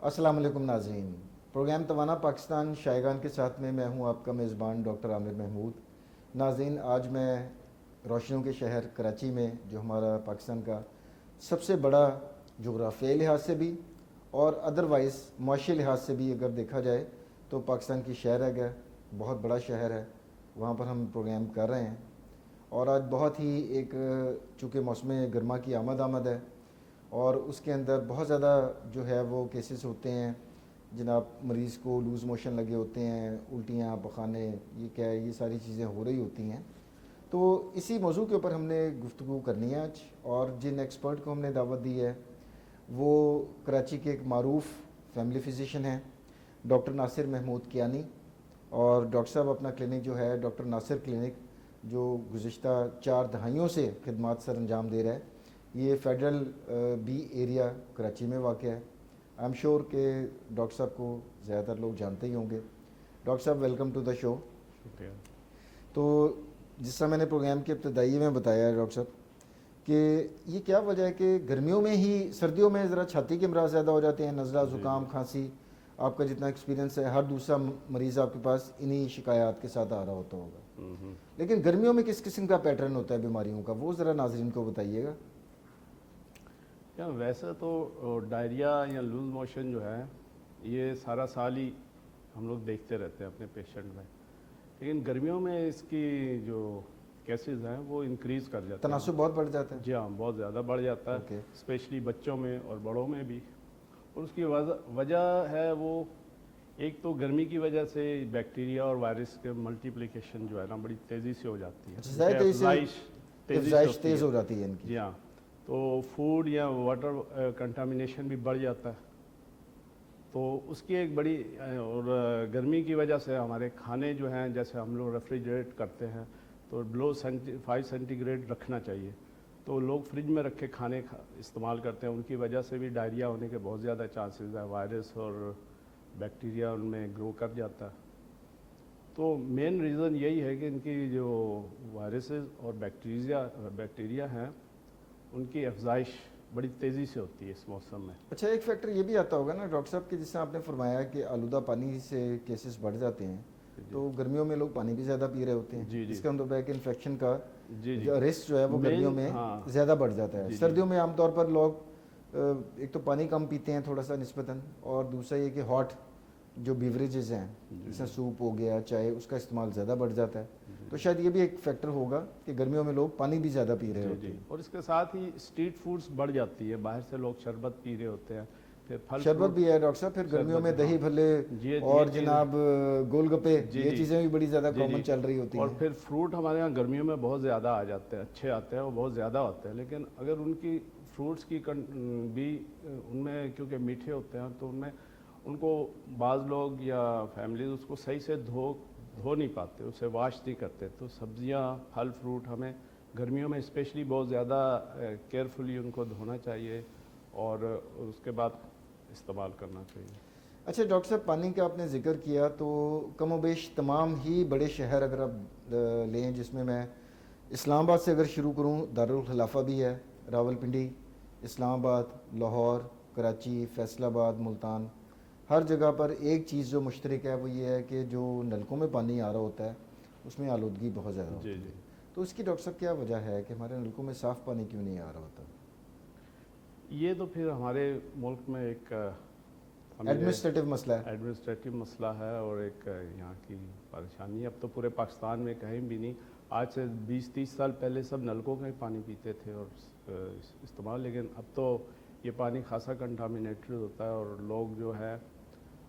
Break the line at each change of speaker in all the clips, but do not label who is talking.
السلام علیکم ناظرین، پروگرام توانا پاکستان شائقان کے ساتھ میں ہوں آپ کا میزبان ڈاکٹر عامر محمود۔ ناظرین، آج میں روشنیوں کے شہر کراچی میں، جو ہمارا پاکستان کا سب سے بڑا جغرافیائی لحاظ سے بھی اور ادروائز معاشی لحاظ سے بھی اگر دیکھا جائے تو پاکستان کی شہر ہے، بہت بڑا شہر ہے، وہاں پر ہم پروگرام کر رہے ہیں۔ اور آج بہت ہی ایک چونکہ موسم گرما کی آمد ہے اور اس کے اندر بہت زیادہ جو ہے وہ کیسز ہوتے ہیں جناب، مریض کو لوز موشن لگے ہوتے ہیں، الٹیاں، پخانے، یہ ساری چیزیں ہو رہی ہوتی ہیں۔ تو اسی موضوع کے اوپر ہم نے گفتگو کرنی ہے آج، اور جن ایکسپرٹ کو ہم نے دعوت دی ہے وہ کراچی کے ایک معروف فیملی فزیشین ہیں ڈاکٹر ناصر محمود کیانی، اور ڈاکٹر صاحب اپنا کلینک جو ہے ڈاکٹر ناصر کلینک، جو گزشتہ 4 دہائیوں سے خدمات سر انجام دے رہا ہے، یہ فیڈرل بی ایریا کراچی میں واقع ہے۔ آئی ایم شیور کہ ڈاکٹر صاحب کو زیادہ تر لوگ جانتے ہی ہوں گے۔ ڈاکٹر صاحب، ویلکم ٹو دا شو۔
شکریہ۔
تو جس طرح میں نے پروگرام کے ابتدائی میں بتایا ہے ڈاکٹر صاحب کہ یہ کیا وجہ ہے کہ گرمیوں میں ہی، سردیوں میں ذرا چھاتی کے امراض زیادہ ہو جاتے ہیں، نزلہ، زکام، کھانسی، آپ کا جتنا ایکسپیرینس ہے ہر دوسرا مریض آپ کے پاس انہی شکایات کے ساتھ آ رہا ہوتا ہوگا، لیکن گرمیوں میں کس قسم کا پیٹرن ہوتا ہے بیماریوں کا، وہ ذرا ناظرین کو بتائیے گا۔
ویسے تو ڈائریا یا لوز موشن جو ہے یہ سارا سال ہی ہم لوگ دیکھتے رہتے ہیں اپنے پیشنٹ میں، لیکن گرمیوں میں اس کی جو کیسز ہیں وہ انکریز کر جاتے ہیں،
تناسب بہت بڑھ جاتا ہے۔
جی ہاں، بہت زیادہ بڑھ جاتا ہے،
اوکے۔
اسپیشلی بچوں میں اور بڑوں میں بھی۔ اور اس کی وجہ ہے وہ ایک تو گرمی کی وجہ سے بیکٹیریا اور وائرس کے ملٹیپلیکیشن جو ہے نا بڑی تیزی سے ہو جاتی ہے،
افزائش تیز ہو جاتی ہے ان کی۔
جی ہاں، تو فوڈ یا واٹر کنٹامینیشن بھی بڑھ جاتا ہے، تو اس کی ایک بڑی، اور گرمی کی وجہ سے ہمارے کھانے جو ہیں، جیسے ہم لوگ ریفریجریٹ کرتے ہیں تو بلو 5 سینٹی گریڈ رکھنا چاہیے، تو لوگ فریج میں رکھے کھانے استعمال کرتے ہیں، ان کی وجہ سے بھی ڈائریا ہونے کے بہت زیادہ چانسز ہیں، وائرس اور بیکٹیریا ان میں گرو کر جاتا ہے۔ تو مین ریزن یہی ہے کہ ان کی جو وائرسز اور بیکٹیریا ہیں ان کی افزائش بڑی تیزی سے ہوتی ہے اس موسم میں۔
اچھا، ایک فیکٹر یہ بھی آتا ہوگا نا ڈاکٹر صاحب کہ جس طرح آپ نے فرمایا کہ آلودہ پانی سے کیسز بڑھ جاتے ہیں، تو گرمیوں میں لوگ پانی بھی زیادہ پی رہے ہوتے ہیں، جس کا مطلب ہے کہ انفیکشن کا رسک جو ہے وہ گرمیوں میں زیادہ بڑھ جاتا ہے۔ سردیوں میں عام طور پر لوگ ایک تو پانی کم پیتے ہیں تھوڑا سا نسبتاً، اور دوسرا یہ کہ ہاٹ جو بیوریجز ہیں جیسے سوپ ہو گیا، چائے، اس کا استعمال زیادہ بڑھ جاتا ہے، تو شاید یہ بھی ایک فیکٹر ہوگا کہ گرمیوں میں لوگ پانی بھی زیادہ پی رہے ہوتے ہیں۔
اور اس کے ساتھ ہی اسٹریٹ فوڈز بڑھ جاتی ہے، باہر سے لوگ شربت پی رہے ہوتے ہیں، پھر پھل
شربت بھی ہے ڈاکٹر صاحب، پھر گرمیوں میں دہی بھلے اور جناب گول گپے، یہ چیزیں بھی بڑی زیادہ کامن چل رہی ہوتی ہیں۔
اور پھر فروٹ ہمارے یہاں گرمیوں میں بہت زیادہ آ جاتے ہیں، اچھے آتے ہیں، وہ بہت زیادہ ہوتے ہیں، لیکن اگر ان کی فروٹس کی بھی ان میں کیونکہ میٹھے ہوتے ہیں تو ان کو بعض لوگ یا فیملیز اس کو صحیح سے دھو نہیں پاتے، اسے واش نہیں کرتے، تو سبزیاں، پھل، فروٹ ہمیں گرمیوں میں اسپیشلی بہت زیادہ کیئرفلی ان کو دھونا چاہیے اور اس کے بعد استعمال کرنا چاہیے۔
اچھا ڈاکٹر صاحب، پانی کا آپ نے ذکر کیا تو کم و بیش تمام ہی بڑے شہر اگر آپ لیں، جس میں اسلام آباد سے اگر شروع کروں، دارالخلافہ بھی ہے، راولپنڈی، اسلام آباد، لاہور، کراچی، فیصل آباد، ملتان، ہر جگہ پر ایک چیز جو مشترک ہے وہ یہ ہے کہ جو نلکوں میں پانی آ رہا ہوتا ہے اس میں آلودگی بہت زیادہ ہوتی ہے۔ تو اس کی ڈاکٹر صاحب کیا وجہ ہے کہ ہمارے نلکوں میں صاف پانی کیوں نہیں آ رہا ہوتا؟
یہ تو پھر ہمارے ملک میں ایک
ایڈمنسٹریٹو مسئلہ ہے،
ایڈمنسٹریٹو مسئلہ ہے اور ایک یہاں کی پریشانی ہے۔ اب تو پورے پاکستان میں کہیں بھی نہیں، آج سے 20-30 سال پہلے سب نلکوں کا ہی پانی پیتے تھے اور استعمال، لیکن اب تو یہ پانی خاصا کنٹامینیٹڈ ہوتا ہے، اور لوگ جو ہے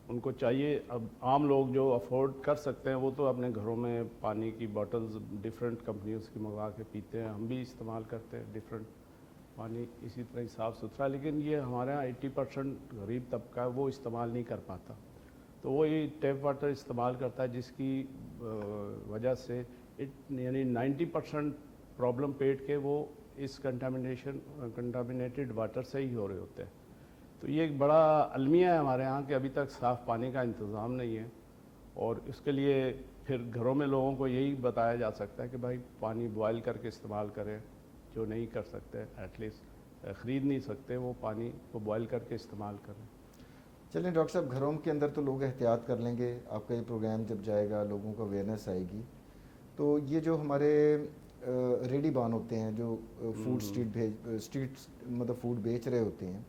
ان کو چاہیے، اب عام لوگ جو افورڈ کر سکتے ہیں وہ تو اپنے گھروں میں پانی کی بوٹلز ڈفرینٹ کمپنیز کی منگوا کے پیتے ہیں، ہم بھی استعمال کرتے ہیں ڈفرینٹ پانی اسی طرح ہی صاف ستھرا، لیکن یہ ہمارے یہاں 80% غریب طبقہ ہے وہ استعمال نہیں کر پاتا، تو وہ یہ ٹیپ واٹر استعمال کرتا ہے، جس کی وجہ سے یعنی 90% پرابلم پیٹ کے وہ اس کنٹامینیٹڈ واٹر سے ہی ہو رہے ہوتے ہیں۔ تو یہ ایک بڑا المیہ ہے ہمارے ہاں کہ ابھی تک صاف پانی کا انتظام نہیں ہے، اور اس کے لیے پھر گھروں میں لوگوں کو یہی بتایا جا سکتا ہے کہ بھائی پانی بوائل کر کے استعمال کریں، جو نہیں کر سکتے ایٹ لیسٹ خرید نہیں سکتے وہ پانی کو بوائل کر کے استعمال کریں۔
چلیں ڈاکٹر صاحب، گھروں کے اندر تو لوگ احتیاط کر لیں گے، آپ کا یہ پروگرام جب جائے گا لوگوں کو اویئرنیس آئے گی، تو یہ جو ہمارے ریڈی بان ہوتے ہیں جو فوڈ اسٹریٹ مطلب فوڈ بیچ رہے ہوتے ہیں،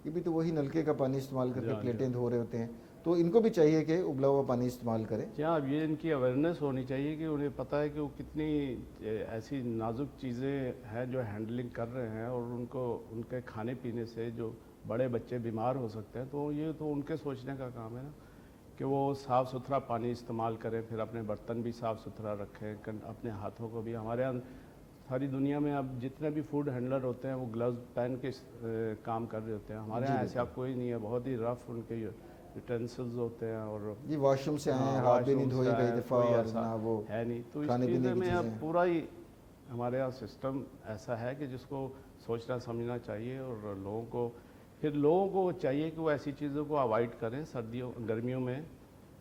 یہ بھی تو وہی نلکے کا پانی استعمال کر کے پلیٹیں دھو رہے ہوتے ہیں، تو ان کو بھی چاہیے کہ ابلا ہوا پانی استعمال کریں.
جی ہاں، اب یہ ان کی اویئرنیس ہونی چاہیے کہ انہیں پتہ ہے کہ وہ کتنی ایسی نازک چیزیں ہیں جو ہینڈلنگ کر رہے ہیں، اور ان کو ان کے کھانے پینے سے جو بڑے بچے بیمار ہو سکتے ہیں. تو یہ تو ان کے سوچنے کا کام ہے نا کہ وہ صاف ستھرا پانی استعمال کریں، پھر اپنے برتن بھی صاف ستھرا رکھیں، اپنے ہاتھوں کو بھی. ہمارے یہاں ساری دنیا میں اب جتنے بھی فوڈ ہینڈلر ہوتے ہیں وہ گلوز پہن کے کام کر رہے ہوتے ہیں. ہمارے یہاں ایسا کوئی نہیں ہے، بہت ہی رف ان کے یوٹینسلز ہوتے ہیں، اور
جی واش روم سے آئے ہیں، ہاتھ بھی نہیں دھوئے کئی دفعہ،
کوئی
اور
ایسا
نہ وہ
ہے نہیں. تو اس
کھانے پینے
چیزیں
کی
میں اب
چیزیں.
پورا ہی ہمارے یہاں سسٹم ایسا ہے کہ جس کو سوچنا سمجھنا چاہیے، اور لوگوں کو چاہیے کہ وہ ایسی چیزوں کو اوائڈ کریں گرمیوں میں،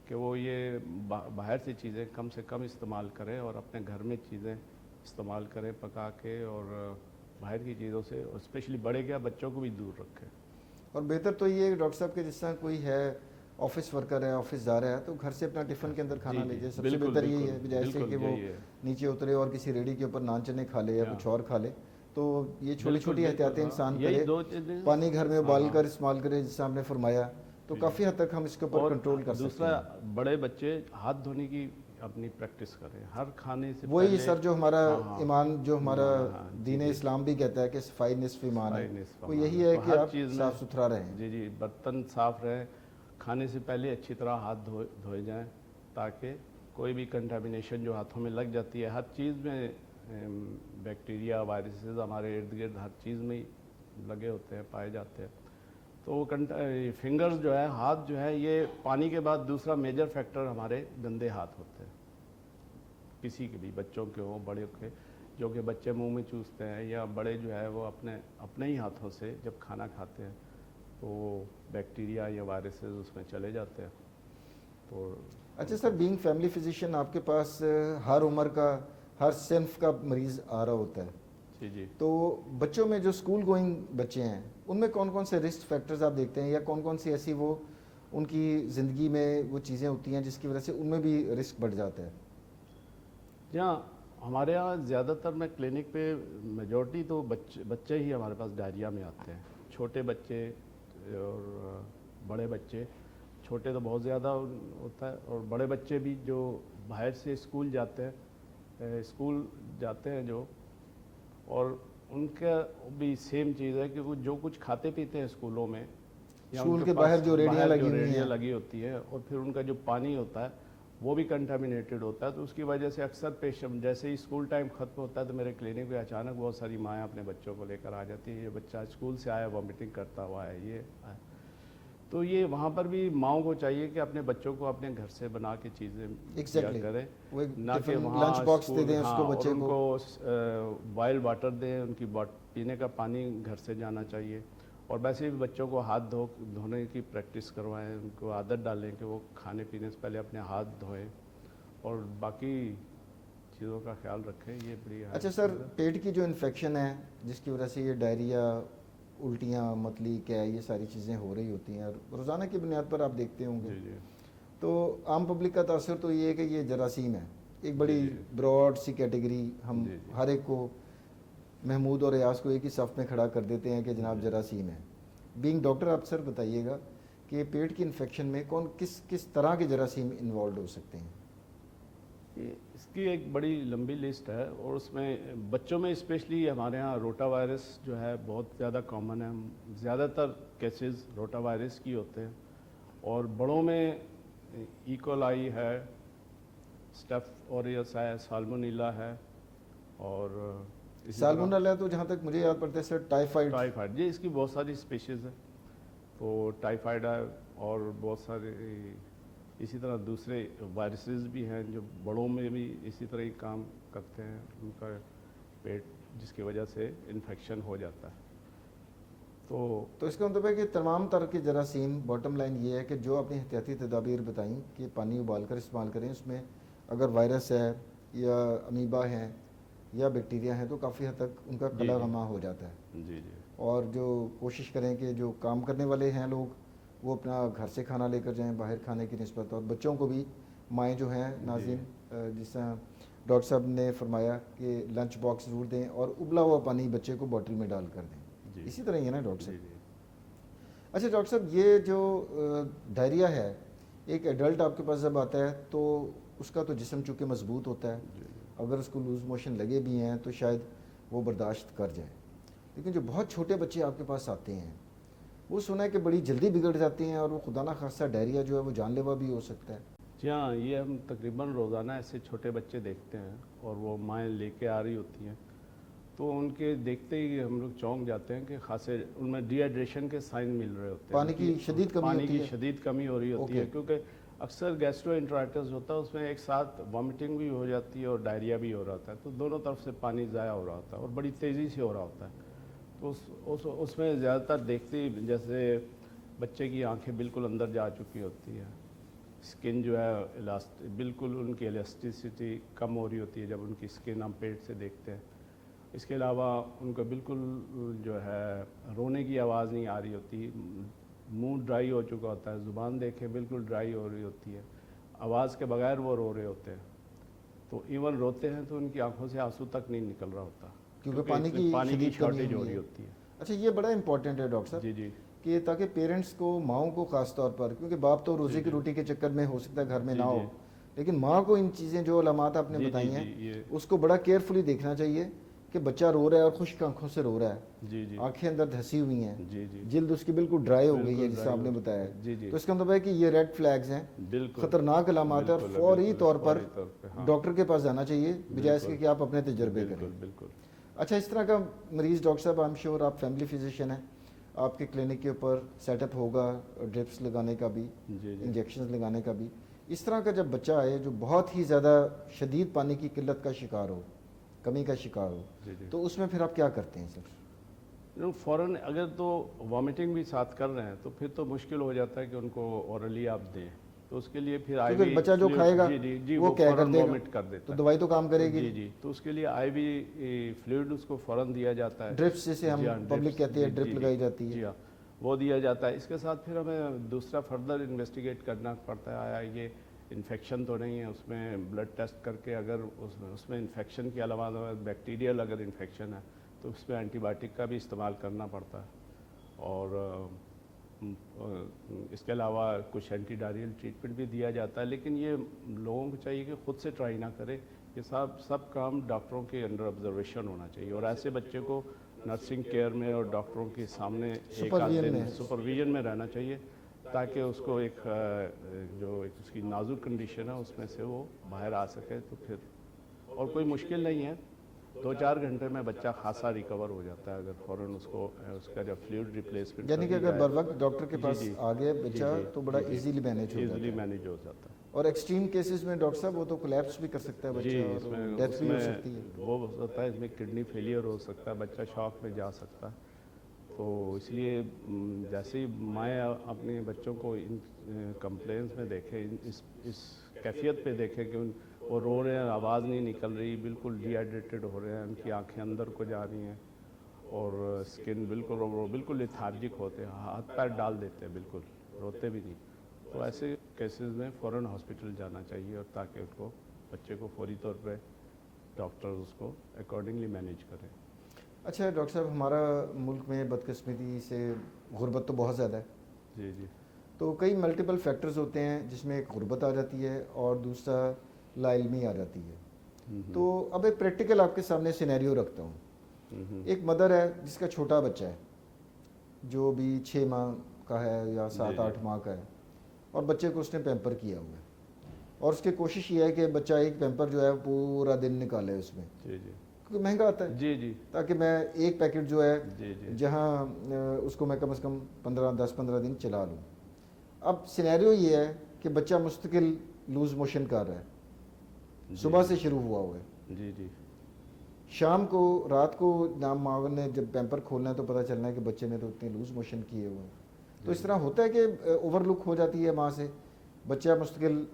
کہ وہ یہ باہر سے چیزیں کم سے کم استعمال کریں، اور اپنے گھر میں چیزیں استعمال کریں پکا کے، اور باہر کی چیزوں سے اسپیشلی بڑے کیا بچوں کو بھی دور رکھیں.
اور بہتر تو یہ ہے ڈاکٹر صاحب کہ جس طرح کوئی ہے آفس ورکر ہے، آفس جا رہا ہے، تو گھر سے اپنا ٹفن کے اندر کھانا لے جائے. سب سے بہتر یہی ہے جیسے کہ وہ نیچے اترے اور کسی ریڑھی کے اوپر نان چنے کھا لے یا کچھ اور کھا لے. تو یہ چھوٹی چھوٹی احتیاطیں انسان کرے، پانی گھر میں ابال کر استعمال کرے جس سے آپ نے فرمایا، تو کافی حد تک ہم اس کے اوپر کنٹرول کر سکتے ہیں.
دوسرا، بڑے بچے ہاتھ دھونے کی اپنی پریکٹس کریں ہر کھانے سے
وہی
پہلے.
سر جو ہمارا ایمان، جو ہمارا دین اسلام بھی کہتا ہے کہ صفائی نصف ایمان ہے، وہ یہی ہے کہ آپ صاف ستھرا رہیں.
جی برتن صاف رہیں، کھانے سے پہلے اچھی طرح ہاتھ دھوئے جائیں، تاکہ کوئی بھی کنٹامینیشن جو ہاتھوں میں لگ جاتی ہے. ہر چیز میں بیکٹیریا، وائرسز ہمارے ارد گرد ہر چیز میں ہی لگے ہوتے ہیں، پائے جاتے ہیں. تو وہ فنگرز جو ہے، ہاتھ جو ہے، یہ پانی کے بعد دوسرا میجر فیکٹر ہمارے گندے ہاتھ ہوتے ہیں. کسی کے بھی، بچوں کے ہوں بڑے کے، جو کہ بچے منہ میں چوستے ہیں، یا بڑے جو ہے وہ اپنے ہی ہاتھوں سے جب کھانا کھاتے ہیں تو وہ بیکٹیریا یا وائرسز اس میں چلے جاتے ہیں. تو
اچھا سر، بینگ فیملی فزیشین آپ کے پاس ہر عمر کا، ہر صنف کا مریض آ رہا ہوتا ہے.
جی
تو بچوں میں جو اسکول گوئنگ بچے ہیں، ان میں کون کون سے رسک فیکٹرز آپ دیکھتے ہیں، یا کون کون سی ایسی وہ ان کی زندگی میں وہ چیزیں ہوتی ہیں جس کی وجہ سے ان میں بھی رسک بڑھ جاتا ہے؟
جہاں ہمارے یہاں زیادہ تر میں کلینک پہ میجورٹی تو بچے ہی ہمارے پاس ڈائریا میں آتے ہیں. چھوٹے بچے اور بڑے بچے. چھوٹے تو بہت زیادہ ہوتا ہے، اور بڑے بچے بھی جو باہر سے اسکول جاتے ہیں جو، اور ان کا بھی سیم چیز ہے کہ وہ جو کچھ کھاتے پیتے ہیں اسکولوں میں،
اسکول کے باہر جو ریڑیاں
لگی ہوتی ہیں، اور پھر ان کا جو پانی ہوتا ہے وہ بھی کنٹامینیٹڈ ہوتا ہے. تو اس کی وجہ سے اکثر پیشنٹ جیسے ہی اسکول ٹائم ختم ہوتا ہے تو میرے کلینک پہ اچانک بہت ساری مائیں اپنے بچوں کو لے کر آ جاتی ہیں. یہ بچہ اسکول سے آیا وامٹنگ کرتا ہوا ہے، یہ ہے. تو یہ وہاں پر بھی ماؤں کو چاہیے کہ اپنے بچوں کو اپنے گھر سے بنا کے چیزیں دیا کریں، نہ کہ وہاں
لنچ باکس دے دیں اس کو
اور
بچے
ان کو بوائل واٹر دیں. ان کی پینے کا پانی گھر سے جانا چاہیے. اور ویسے بھی بچوں کو ہاتھ دھونے کی پریکٹس کروائیں، ان کو عادت ڈالیں کہ وہ کھانے پینے سے پہلے اپنے ہاتھ دھوئیں، اور باقی چیزوں کا خیال رکھیں. یہ بڑی
اچھا سر، پیٹ کی جو انفیکشن ہے جس کی وجہ سے یہ ڈائریا، الٹیاں، متلی، کیا یہ ساری چیزیں ہو رہی ہوتی ہیں، اور روزانہ کی بنیاد پر آپ دیکھتے ہوں گے، تو عام پبلک کا تاثر تو یہ ہے کہ یہ جراثیم ہے. ایک بڑی براڈ سی کیٹیگری، ہم ہر ایک کو، محمود اور ریاض کو ایک ہی صف میں کھڑا کر دیتے ہیں کہ جناب جراثیم ہے. بینگ ڈاکٹر آپ سر بتائیے گا کہ پیٹ کی انفیکشن میں کس طرح کے جراثیم انوالوڈ ہو سکتے ہیں؟
اس کی ایک بڑی لمبی لسٹ ہے، اور اس میں بچوں میں اسپیشلی ہمارے ہاں روٹا وائرس جو ہے بہت زیادہ کامن ہے. زیادہ تر کیسز روٹا وائرس کی ہوتے ہیں. اور بڑوں میں ایکولائی ہے، اسٹیف اوریس ہے، سالمونیلا ہے، اور
سالمونیلا تو جہاں تک مجھے یاد پڑتا ہے سر ٹائیفائڈ.
جی اس کی بہت ساری اسپیشیز ہیں. تو ٹائیفائڈ ہے، اور بہت سارے اسی طرح دوسرے وائرسز بھی ہیں جو بڑوں میں بھی اسی طرح ہی کام کرتے ہیں. ان کا پیٹ جس کی وجہ سے انفیکشن ہو جاتا ہے. تو اس
کا مطلب ہے کہ تمام طرح کے جراثیم، باٹم لائن یہ ہے کہ جو اپنی احتیاطی تدابیر بتائیں کہ پانی ابال کر استعمال کریں، اس میں اگر وائرس ہے یا امیبا ہیں یا بیکٹیریا ہیں تو کافی حد تک ان کا قلع غمہ ہو جاتا ہے.
جی
اور جو کوشش کریں کہ جو کام کرنے والے ہیں لوگ وہ اپنا گھر سے کھانا لے کر جائیں باہر کھانے کی نسبت, اور بچوں کو بھی مائیں جو ہیں ناظرین جس طرح ڈاکٹر صاحب نے فرمایا کہ لنچ باکس ضرور دیں اور ابلا ہوا پانی بچے کو بوٹل میں ڈال کر دیں. اسی طرح ہی ہے نا ڈاکٹر صاحب؟ اچھا ڈاکٹر صاحب, یہ جو ڈائریا ہے, ایک ایڈلٹ آپ کے پاس جب آتا ہے تو اس کا تو جسم چونکہ مضبوط ہوتا ہے, اگر اس کو لوز موشن لگے بھی ہیں تو شاید وہ برداشت کر جائے, لیکن جو بہت چھوٹے بچے آپ کے پاس آتے ہیں وہ سنا ہے کہ بڑی جلدی بگڑ جاتے ہیں اور وہ خدا نہ خاصہ ڈائریا جو ہے وہ جان لیوا بھی ہو سکتا ہے.
جی ہاں, یہ ہم تقریباً روزانہ ایسے چھوٹے بچے دیکھتے ہیں اور وہ مائیں لے کے آ رہی ہوتی ہیں, تو ان کے دیکھتے ہی ہم لوگ چونک جاتے ہیں کہ خاصے ان میں ڈی ہائیڈریشن کے سائن مل رہے ہوتے ہیں,
پانی کی شدید کمی
پانی
ہوتی
کی
ہے,
شدید کمی ہو رہی ہوتی ہے, کیونکہ اکثر گیسٹرو انٹرائٹس ہوتا ہے, اس میں ایک ساتھ وامٹنگ بھی ہو جاتی ہے اور ڈائریا بھی ہو رہا ہوتا ہے, تو دونوں طرف سے پانی ضائع ہو رہا ہوتا ہے اور بڑی تیزی سے ہو رہا ہوتا ہے. تو اس میں زیادہ تر دیکھتے جیسے بچے کی آنکھیں بالکل اندر جا چکی ہوتی ہے, اسکن جو ہے بالکل ان کی الاسٹیسٹی کم ہو رہی ہوتی ہے جب ان کی اسکن ہم پیٹ سے دیکھتے ہیں. اس کے علاوہ ان کو بالکل جو ہے رونے کی آواز نہیں آ رہی ہوتی, منہ ڈرائی ہو چکا ہوتا ہے, زبان دیکھیں بالکل ڈرائی ہو رہی ہوتی ہے, آواز کے بغیر وہ رو رہے ہوتے ہیں, تو ایون روتے ہیں تو ان کی آنکھوں سے آنسو تک نہیں نکل رہا ہوتا
کیونکہ پانی کی
شارٹیج ہو رہی ہوتی ہے.
اچھا, یہ بڑا امپورٹنٹ ہے ڈاکٹر صاحب.
جی جی,
کہ تاکہ پیرنٹس کو, ماؤں کو خاص طور پر, کیونکہ باپ تو روزی کی روٹی کے چکر میں ہو سکتا ہے گھر میں نہ ہو, لیکن ماں کو ان چیزیں جو علامات آپ نے بتائی ہیں اس کو بڑا کیئرفلی دیکھنا چاہیے کہ بچہ رو رہا ہے اور خشک آنکھوں سے رو رہا ہے, آنکھیں اندر دھسی ہوئی ہیں, جلد اس کی بالکل ڈرائی ہو گئی ہے جیسے آپ نے بتایا, تو اس کا مطلب ہے کہ یہ ریڈ فلیگز ہیں, خطرناک علامات ہیں, اور فوری طور پر ڈاکٹر کے پاس جانا چاہیے بجائے اس کے کہ آپ اپنے تجربے کریں. اچھا, اس طرح کا مریض ڈاکٹر صاحب, آئی ایم شیور آپ فیملی فزیشین ہیں, آپ کے کلینک کے اوپر سیٹ اپ ہوگا ڈرپس لگانے کا بھی, انجیکشنز لگانے کا بھی. اس طرح کا جب بچہ آئے جو بہت ہی زیادہ شدید پانی کی قلت کا شکار ہو, کمی کا شکار ہو, تو اس میں پھر آپ کیا کرتے ہیں سر؟
فوراً اگر تو وامٹنگ بھی ساتھ کر رہے ہیں تو پھر تو مشکل ہو جاتا ہے کہ ان کو اورلی آپ دیں, تو اس کے لیے پھر آئی وی,
بچہ جو کھائے گا وہ کیا کر دے گا,
وامٹ کر دیتا
تو دوائی تو کام کرے گی.
جی, تو اس کے لیے آئی وی فلوئڈ اس کو فوراً دیا جاتا ہے,
ڈرپس جسے ہم پبلک کہتے ہیں, ڈرپ لگائی جاتی ہے.
جی ہاں, وہ دیا جاتا ہے. اس کے ساتھ پھر ہمیں دوسرا فردر انویسٹیگیٹ کرنا پڑتا ہے, آیا یہ انفیکشن تو نہیں ہے, اس میں بلڈ ٹیسٹ کر کے اگر اس میں انفیکشن کے علاوہ بیکٹیریل اگر انفیکشن ہے تو اس میں اینٹی بائیوٹک کا بھی استعمال کرنا پڑتا ہے, اور اس کے علاوہ کچھ اینٹی ڈائریل ٹریٹمنٹ بھی دیا جاتا ہے. لیکن یہ لوگوں کو چاہیے کہ خود سے ٹرائی نہ کرے, یہ سب کام ڈاکٹروں کے انڈر آبزرویشن ہونا چاہیے, اور ایسے بچے کو نرسنگ کیئر میں اور ڈاکٹروں کے سامنے ایک آدھ دن سپرویژن میں رہنا چاہیے, تاکہ اس کو ایک جو اس کی نازک کنڈیشن ہے اس میں سے وہ باہر آ سکے. تو پھر اور کوئی مشکل نہیں ہے, 2-4 گھنٹے میں بچہ خاصا ریکور ہو جاتا ہے اگر فوراً اس کا جب فلوئڈ ریپلیسمنٹ,
یعنی کہ اگر بر وقت ڈاکٹر کے پاس آ گیا بچہ تو بڑا ایزیلی مینیج
ہو جاتا ہے.
اور ایکسٹریم کیسز میں ڈاکٹر صاحب وہ تو کولیپس بھی کر سکتا ہے بچہ,
اس میں
ڈیتھ بھی ہو سکتی ہے.
وہ ہو سکتا ہے, اس میں کڈنی فیلئر ہو سکتا ہے, بچہ شاک میں جا سکتا ہے. تو اس لیے جیسے ہی مائیں اپنے بچوں کو ان کمپلینس میں دیکھیں, اس کیفیت پہ دیکھیں کہ وہ رو رہے ہیں, آواز نہیں نکل رہی, بالکل ڈی ہائیڈریٹڈ ہو رہے ہیں, ان کی آنکھیں اندر کو جا رہی ہیں, اور اسکن بالکل لیتھارجک ہوتے ہیں, ہاتھ پیر ڈال دیتے ہیں, بالکل روتے بھی نہیں. تو ایسے کیسز میں فوراً ہاسپٹل جانا چاہیے, اور تاکہ اس کو بچے کو فوری طور پہ ڈاکٹر اس کو اکارڈنگلی مینیج کریں.
اچھا ڈاکٹر صاحب, ہمارا ملک میں بدقسمتی سے غربت تو بہت زیادہ ہے.
جی,
تو کئی ملٹیپل فیکٹرز ہوتے ہیں جس میں ایک غربت آ جاتی ہے اور دوسرا لا علمی آ جاتی ہے. تو اب ایک پریکٹیکل آپ کے سامنے سینیریو رکھتا ہوں. ایک مدر ہے جس کا چھوٹا بچہ ہے جو بھی 6 ماہ کا ہے یا 7-8 ماہ کا ہے, اور بچے کو اس نے پیمپر کیا ہوا ہے, اور اس کی کوشش یہ ہے کہ بچہ ایک پیمپر جو ہے پورا دن نکالے اس میں, کیونکہ مہنگا آتا ہے, تاکہ میں ایک پیکٹ جو ہے جہاں اس کو میں کم از کم 10-15 دن چلا لوں. اب سینیریو یہ ہے کہ بچہ مستقل لوز موشن کر رہا ہے, صبح سے شروع ہوا ہوا ہے, شام کو رات کو نام معاون نے جب پیمپر کھولنا ہے تو پتہ چلنا ہے کہ بچے نے تو اتنے لوز موشن کیے ہوئے ہیں. تو اس طرح ہوتا ہے کہ اوور لک ہو جاتی ہے ماں سے, بچہ مستقل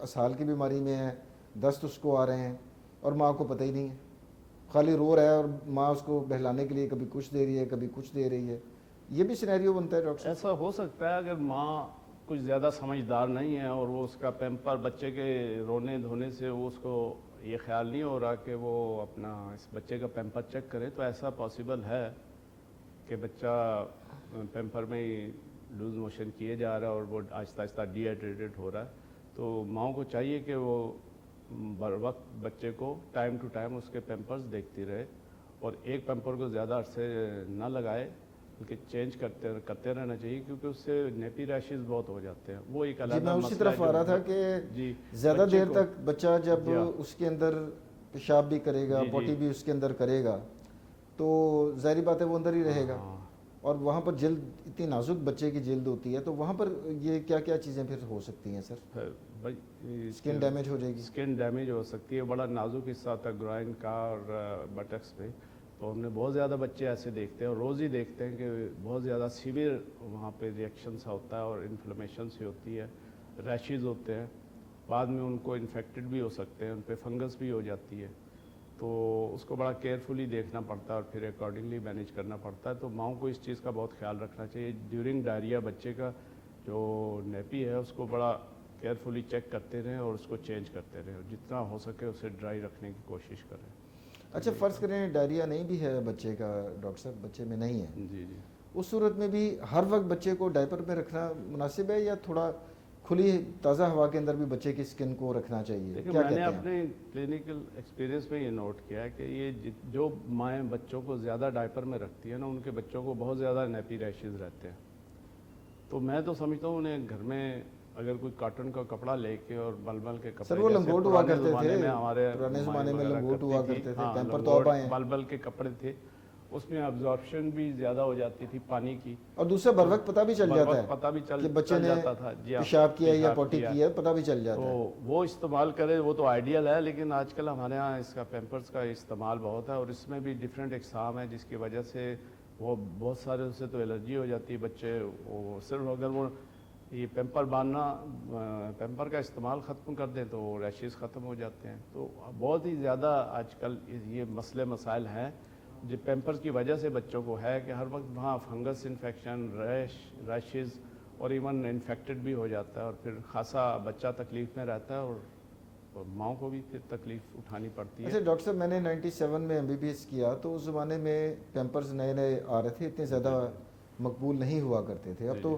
اسہال کی بیماری میں ہے, دست اس کو آ رہے ہیں اور ماں کو پتہ ہی نہیں ہے, خالی رو رہا ہے, اور ماں اس کو بہلانے کے لیے کبھی کچھ دے رہی ہے کبھی کچھ دے رہی ہے. یہ بھی سینیریو بنتا ہے ڈاکٹر صاحب؟
ایسا ہو سکتا ہے اگر ماں کچھ زیادہ سمجھدار نہیں ہے اور وہ اس کا پیمپر بچے کے رونے دھونے سے وہ اس کو یہ خیال نہیں ہو رہا کہ وہ اپنا اس بچے کا پیمپر چیک کرے، تو ایسا پاسبل ہے کہ بچہ پیمپر میں ہی لوز موشن کیے جا رہا ہے اور وہ آہستہ آہستہ ڈی ہائیڈریٹڈ ہو رہا ہے. تو ماؤں کو چاہیے کہ وہ بر وقت بچے کو ٹائم ٹو ٹائم اس کے پیمپرز دیکھتی رہے اور ایک پیمپر کو زیادہ عرصے نہ لگائے بلکہ چینج کرتے رہنا چاہیے، کیونکہ اس سے نیپی ریشز بہت ہو جاتے ہیں. وہ ایک
جی
علیحدہ
میں اسی
مسئلہ
طرف
ہے
آ رہا تھا
جو
کہ
جی
زیادہ
بچے
دیر
کو
تک بچہ جب
جی ہاں
اس کے اندر پیشاب بھی کرے گا،
جی
پوٹی بھی اس کے اندر کرے گا، تو ظاہری بات ہے وہ اندر ہی رہے گا.
ہاں.
اور وہاں پر جلد اتنی نازک بچے کی جلد ہوتی ہے، تو وہاں پر یہ کیا کیا چیزیں پھر ہو سکتی ہیں سر؟
پھر بھائی
اسکن ڈیمیج ہو جائے گی؟
اسکن ڈیمیج ہو سکتی ہے، بڑا نازک حصہ ہوتا ہے گرائن کا اور بٹکس پہ. تو ہم نے بہت زیادہ بچے ایسے دیکھتے ہیں اور روز ہی دیکھتے ہیں کہ بہت زیادہ سیویئر وہاں پہ ریئیکشن سا ہوتا ہے اور انفلیمیشن سی ہوتی ہے، ریشز ہوتے ہیں، بعد میں ان کو انفیکٹڈ بھی ہو سکتے ہیں، ان پہ فنگس بھی ہو جاتی ہے. تو اس کو بڑا کیئرفلی دیکھنا پڑتا ہے اور پھر اکارڈنگلی مینیج کرنا پڑتا ہے. تو ماؤں کو اس چیز کا بہت خیال رکھنا چاہیے. ڈیورنگ ڈائریا بچے کا جو نیپی ہے اس کو بڑا کیئرفلی چیک کرتے رہیں اور اس کو چینج کرتے رہیں اور جتنا ہو سکے اسے ڈرائی رکھنے کی کوشش کریں.
اچھا فرض کریں ڈائریا نہیں بھی ہے بچے کا ڈاکٹر صاحب، بچے میں نہیں ہے،
جی جی.
اس صورت میں بھی ہر وقت بچے کو ڈائپر میں رکھنا مناسب ہے یا تھوڑا کھلی تازہ ہوا کے اندر بھی بچے کی اسکن کو رکھنا چاہیے؟
دیکھیں
کیا
میں نے
کہتے ہیں
اپنے کلینکل ایکسپیرینس میں یہ نوٹ کیا ہے کہ یہ جو مائیں بچوں کو زیادہ ڈائپر میں رکھتی ہیں نا ان کے بچوں کو بہت زیادہ نیپی ریشز رہتے ہیں. تو میں تو سمجھتا ہوں انہیں گھر میں اگر کوئی کاٹن کا کپڑا لے کے اور ململ کے کپڑے
سر وہ
جیسے
لنگوٹ ہوا
پرانے
کرتے
زمانے
تھے،
میں ہمارے
پرانے زمانے میں
وغیرہ
لنگوٹ
کرتی
ہوا
تھی،
کرتے تھے،
ہاں
پیمپر تو اب آئے ہیں.
ململ کے کپڑے تھے، اس میں ابزارپشن بھی زیادہ ہو جاتی تھی پانی کی
اور دوسرا بر وقت پتہ بھی چل جاتا ہے
پتہ بھی
کہ بچے
چل
نے
جاتا تھا. جی ہاں
پیشاب کیا یا پوٹی کیا، پتہ بھی چل جاتا
تو
ہے.
وہ استعمال کرے وہ تو آئیڈیل ہے، لیکن آج کل ہمارے ہاں اس کا پیمپرز کا استعمال بہت ہے اور اس میں بھی ڈفرینٹ اقسام ہے جس کی وجہ سے وہ بہت سارے اس سے تو الرجی ہو جاتی ہے. بچے وہ صرف اگر وہ یہ پیمپر باندھنا پیمپر کا استعمال ختم کر دیں تو وہ ریشز ختم ہو جاتے ہیں. تو بہت ہی زیادہ آج کل یہ مسئلے مسائل ہیں جو پیمپر کی وجہ سے بچوں کو ہے کہ ہر وقت وہاں فنگس انفیکشن، ریشز اور ایون انفیکٹڈ بھی ہو جاتا ہے اور پھر خاصا بچہ تکلیف میں رہتا ہے اور ماؤں کو بھی پھر تکلیف اٹھانی پڑتی ہے.
اچھا ڈاکٹر صاحب میں نے 97 میں MBBS کیا تو اس زمانے میں پیمپرز نئے نئے آ رہے تھے، اتنے زیادہ مقبول نہیں ہوا کرتے تھے. اب تو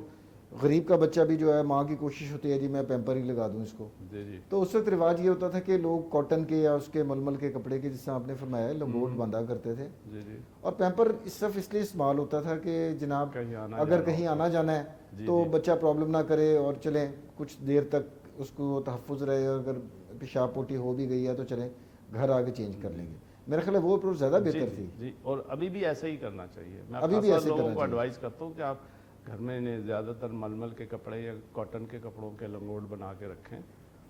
غریب کا بچہ بھی جو ہے ماں کی کوشش ہوتی ہے جی میں پیمپر ہی لگا دوں اس کو.
جی جی.
تو اس وقت رواج یہ ہوتا تھا کہ لوگ کاٹن کے یا اس کے ململ کے کپڑے کے، جس طرح آپ نے فرمایا لنگوٹ باندھا کرتے تھے.
جی جی.
اور پیمپر صرف اس لیے استعمال ہوتا تھا کہ جناب اگر کہیں آنا جانا ہے تو بچہ پرابلم نہ کرے اور چلیں کچھ دیر تک اس کو تحفظ رہے، اور اگر پیشاب پوٹی ہو بھی گئی ہے تو چلیں گھر آ کے چینج کر لیں گے. میرا خیال ہے وہ اپروچ زیادہ بہتر تھی.
جی اور ابھی بھی ایسا ہی کرنا چاہیے. میں
ابھی بھی ایسے
لوگوں
کرنا
کو
چاہیے.
ایڈوائز کرتا ہوں کہ آپ گھر میں انہیں زیادہ تر ململ کے کپڑے یا کاٹن کے کپڑوں کے لنگوٹ بنا کے رکھیں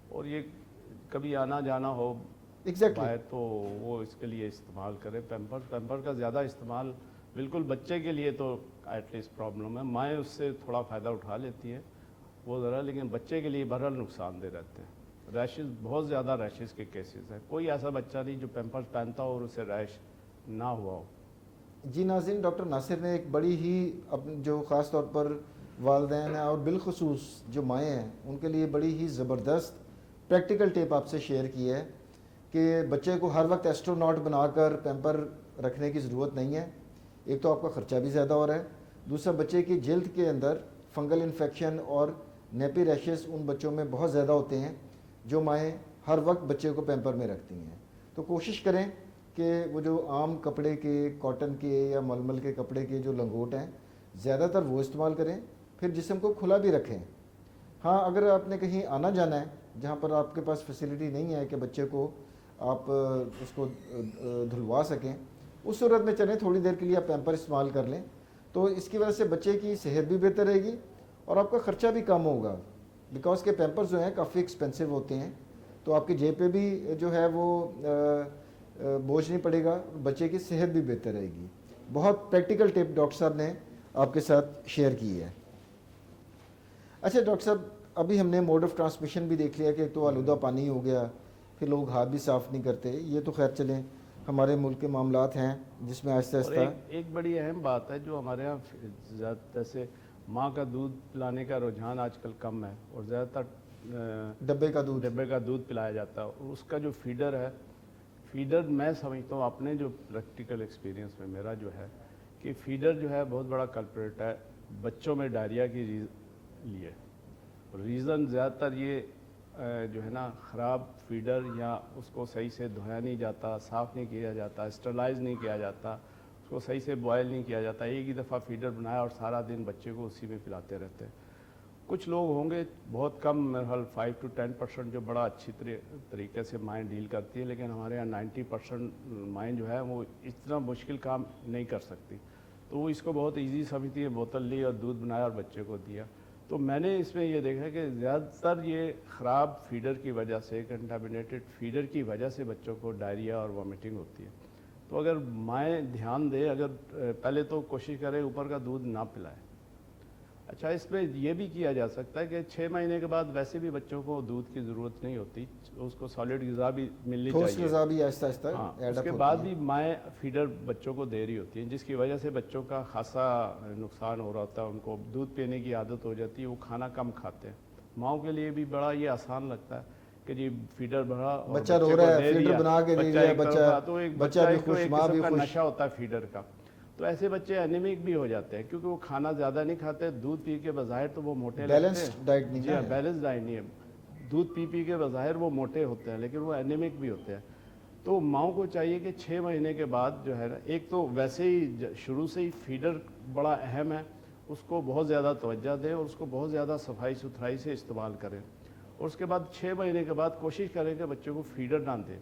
اور یہ کبھی آنا جانا ہو باہر تو وہ اس کے لیے استعمال کریں. پیمپر کا زیادہ استعمال بالکل بچے کے لیے تو ایٹ لیسٹ پرابلم ہے، مائیں اس سے تھوڑا فائدہ اٹھا لیتی ہیں وہ ذرا، لیکن بچے کے لیے بہرحال نقصان دہ رہتے ہیں. ریشز بہت زیادہ ریشز کے کیسز ہیں، کوئی ایسا بچہ نہیں جو پیمپر پہنتا ہو اور اسے ریش نہ ہوا ہو.
جی ناظرین، ڈاکٹر ناصر نے ایک بڑی ہی جو خاص طور پر والدین ہیں اور بالخصوص جو مائیں ہیں ان کے لیے بڑی ہی زبردست پریکٹیکل ٹپ آپ سے شیئر کی ہے کہ بچے کو ہر وقت ایسٹروناٹ بنا کر پیمپر رکھنے کی ضرورت نہیں ہے. ایک تو آپ کا خرچہ بھی زیادہ ہو رہا ہے، دوسرا بچے کی جلد کے اندر فنگل انفیکشن اور نیپی ریشز ان بچوں میں بہت زیادہ ہوتے ہیں جو مائیں ہر وقت بچے کو پیمپر میں رکھتی ہیں. تو کوشش کریں کہ وہ جو عام کپڑے کے، کاٹن کے یا ململ کے کپڑے کے جو لنگوٹ ہیں زیادہ تر وہ استعمال کریں، پھر جسم کو کھلا بھی رکھیں. ہاں اگر آپ نے کہیں آنا جانا ہے جہاں پر آپ کے پاس فیسلٹی نہیں ہے کہ بچے کو آپ اس کو دھلوا سکیں، اس صورت میں چلیں تھوڑی دیر کے لیے آپ پیمپر استعمال کر لیں. تو اس کی وجہ سے بچے کی صحت بھی بہتر رہے گی اور آپ کا خرچہ بھی کم ہوگا، بیکاز کہ پیمپرز جو ہیں کافی ایکسپینسو ہوتے ہیں. تو آپ کی جیب پہ بھی جو ہے وہ بوجھ نہیں پڑے گا، بچے کی صحت بھی بہتر رہے گی. بہت پریکٹیکل ٹپ ڈاکٹر صاحب نے آپ کے ساتھ شیئر کی ہے. اچھا ڈاکٹر صاحب ابھی ہم نے موڈ آف ٹرانسمیشن بھی دیکھ لیا کہ ایک تو آلودہ پانی ہو گیا، پھر لوگ ہاتھ بھی صاف نہیں کرتے، یہ تو خیر چلیں ہمارے ملک کے معاملات ہیں جس میں آہستہ
اور
آہستہ
ایک بڑی اہم بات ہے جو ہمارے یہاں جیسے ماں کا دودھ پلانے کا رجحان آج کل کم ہے اور زیادہ تر
ڈبے کا دودھ،
ڈبے کا دودھ پلایا جاتا ہے، اور اس کا جو فیڈر ہے، فیڈر میں سمجھتا ہوں اپنے جو پریکٹیکل ایکسپیرینس میں میرا جو ہے کہ فیڈر جو ہے بہت بڑا کلپریٹ ہے بچوں میں ڈائریا کی لیے. ریزن زیادہ تر یہ جو ہے نا خراب فیڈر، یا اس کو صحیح سے دھویا نہیں جاتا، صاف نہیں کیا جاتا، اسٹرلائز نہیں کیا جاتا، اس کو صحیح سے بوائل نہیں کیا جاتا، ایک ہی دفعہ فیڈر بنایا اور سارا دن بچے کو اسی میں پلاتے رہتے ہیں. کچھ لوگ ہوں گے بہت کم، میرے خیال 5 to 10% جو بڑا اچھی طریقے سے مائیں ڈیل کرتی ہے، لیکن ہمارے یہاں 90% مائیں جو ہے وہ اتنا مشکل کام نہیں کر سکتی. تو وہ اس کو بہت ایزی سمجھتی ہے، بوتل لی اور دودھ بنایا اور بچے کو دیا. تو میں نے اس میں یہ دیکھا کہ زیادہ تر یہ خراب فیڈر کی وجہ سے، کنٹامینیٹڈ فیڈر کی وجہ سے بچوں کو ڈائریا اور وامٹنگ ہوتی ہے. تو اگر مائیں دھیان دیں، اگر پہلے تو کوشش کریں اوپر کا دودھ نہ پلائیں. اچھا، اس میں یہ بھی کیا جا سکتا ہے کہ 6 مہینے کے بعد ویسے بھی بچوں کو دودھ کی ضرورت نہیں ہوتی، اس کو سالڈ غذا بھی ملنی
ٹھوس
چاہیے.
غذا بھی آہستہ آہستہ
ہاں،
ایڈ
اس
اپ
کے
ہوتی
بعد
ہے.
بھی مائیں فیڈر بچوں کو دے رہی ہوتی ہیں، جس کی وجہ سے بچوں کا خاصا نقصان ہو رہا ہوتا ہے. ان کو دودھ پینے کی عادت ہو جاتی ہے، وہ کھانا کم کھاتے ہیں. ماؤں کے لیے بھی بڑا یہ آسان لگتا ہے کہ جی فیڈر بھرا اور
بچہ
بچے
رو
کو
رہا ہے،
دے
فیڈر
دیا،
بنا کے دے
بچہ
دیا،
ایک طرف، تو ایک
بچہ بھی خوش،
ایک
ماں
قسم
بھی
کا
خوش.
نشہ ہوتا ہے فیڈر کا. تو ایسے بچے انیمک بھی ہو جاتے ہیں کیونکہ وہ کھانا زیادہ نہیں کھاتے، دودھ پی کے بظاہر تو وہ موٹے لگتے ہیں.
بیلنسڈ ڈائٹ نہیں
جی ہاں،
ہے.
بیلنس ڈائٹ نہیں ہے. دودھ پی کے بظاہر وہ موٹے ہوتے ہیں لیکن وہ انیمک بھی ہوتے ہیں. تو ماؤں کو چاہیے کہ 6 مہینے کے بعد جو ہے نا، ایک تو ویسے ہی شروع سے ہی فیڈر بڑا اہم ہے، اس کو بہت زیادہ توجہ دیں اور اس کو بہت زیادہ صفائی ستھرائی سے استعمال کریں. اور اس کے بعد 6 مہینے کے بعد کوشش کریں کہ بچوں کو فیڈر نہ دیں.